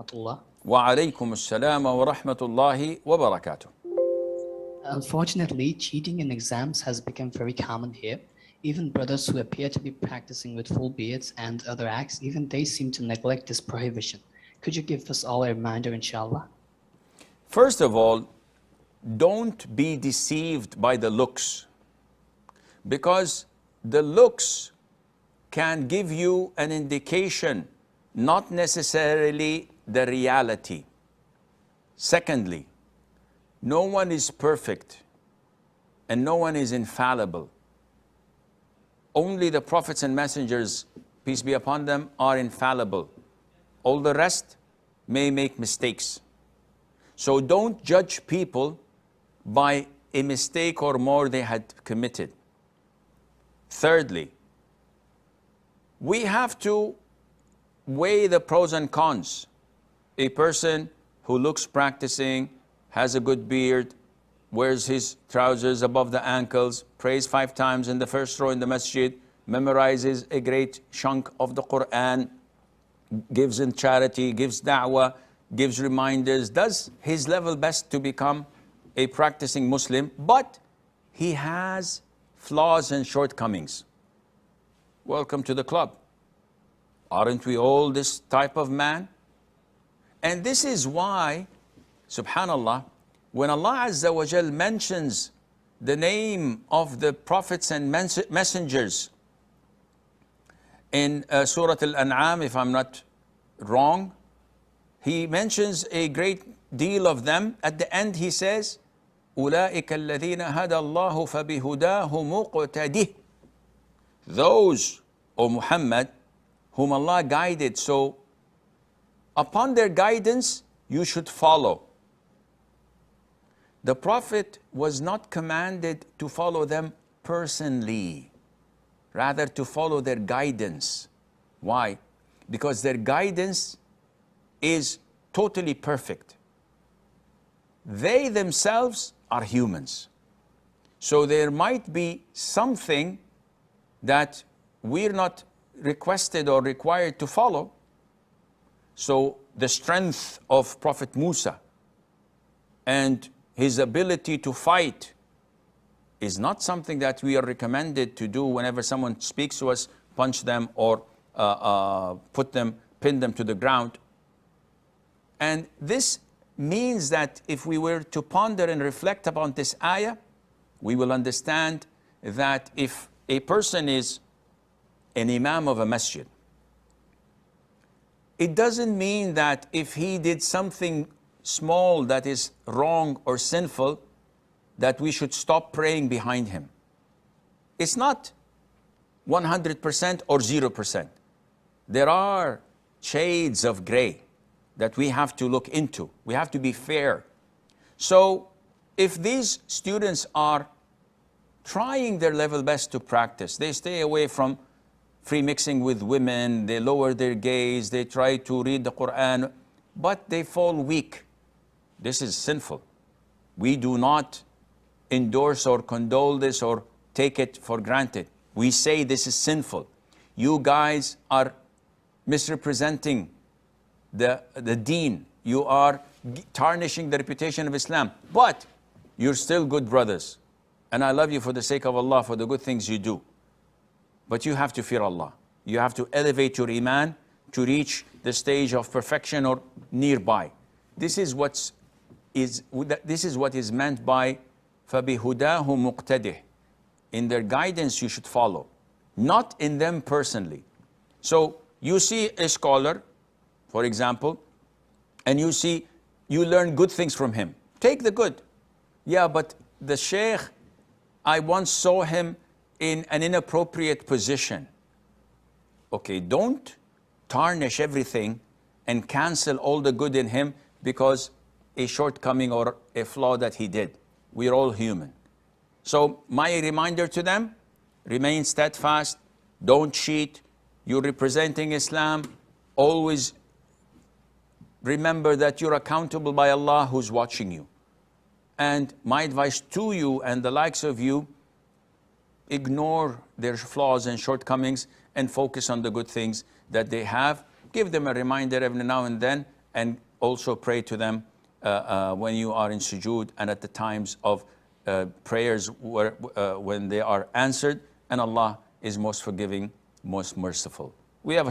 rahmatullah. وعليكم السلام ورحمة الله وبركاته. Unfortunately, cheating in exams has become very common here. Even brothers who appear to be practicing with full beards and other acts, even they seem to neglect this prohibition. Could you give us all a reminder, inshallah? First of all, don't be deceived by the looks, because the looks can give you an indication, not necessarily the reality. Secondly, no one is perfect and no one is infallible. Only the prophets and messengers, peace be upon them, are infallible. All the rest may make mistakes. So don't judge people by a mistake or more they had committed. Thirdly, we have to weigh the pros and cons. A person who looks practicing, has a good beard, wears his trousers above the ankles, prays 5 times in the first row in the masjid, memorizes a great chunk of the Quran, gives in charity, gives da'wah, gives reminders, does his level best to become a practicing Muslim, but he has flaws and shortcomings. Welcome to the club. Aren't we all this type of man? And this is why, subhanallah, when Allah Azza wa Jal mentions the name of the prophets and messengers in Surah Al-An'am, if I'm not wrong, He mentions a great deal of them. At the end he says, أُولَٰئِكَ الَّذِينَ هَدَى اللَّهُ فَبِهُدَاهُ مُقْتَدِهِ. Those, O Muhammad, whom Allah guided, so upon their guidance you should follow. The Prophet was not commanded to follow them personally, rather to follow their guidance. Why? Because their guidance is totally perfect. They themselves are humans. So there might be something that we're not requested or required to follow. So the strength of Prophet Musa and his ability to fight is not something that we are recommended to do whenever someone speaks to us, punch them or pin them to the ground. And this means that if we were to ponder and reflect upon this ayah, we will understand that if a person is an imam of a masjid, it doesn't mean that if he did something small that is wrong or sinful, that we should stop praying behind him. It's not 100% or 0%. There are shades of gray that we have to look into. We have to be fair. So if these students are trying their level best to practice, they stay away from free mixing with women, they lower their gaze, they try to read the Quran, but they fall weak. This is sinful. We do not endorse or condole this or take it for granted. We say this is sinful. You guys are misrepresenting the deen. You are tarnishing the reputation of Islam. But you're still good brothers. And I love you for the sake of Allah, for the good things you do. But you have to fear Allah. You have to elevate your iman to reach the stage of perfection or nearby. This is what is meant by فَبِهُدَاهُ مُقْتَدِهِ. In their guidance you should follow, not in them personally. So you see a scholar, for example, and you learn good things from him. Take the good. Yeah, but the sheikh, I once saw him in an inappropriate position. Okay, don't tarnish everything and cancel all the good in him because a shortcoming or a flaw that he did. We're all human. So my reminder to them, remain steadfast, don't cheat. You're representing Islam. Always remember that you're accountable by Allah who's watching you. And my advice to you and the likes of you, ignore their flaws and shortcomings and focus on the good things that they have. Give them a reminder every now and then and also pray to them when you are in sujood and at the times of prayers when they are answered, and Allah is most forgiving, most merciful. We have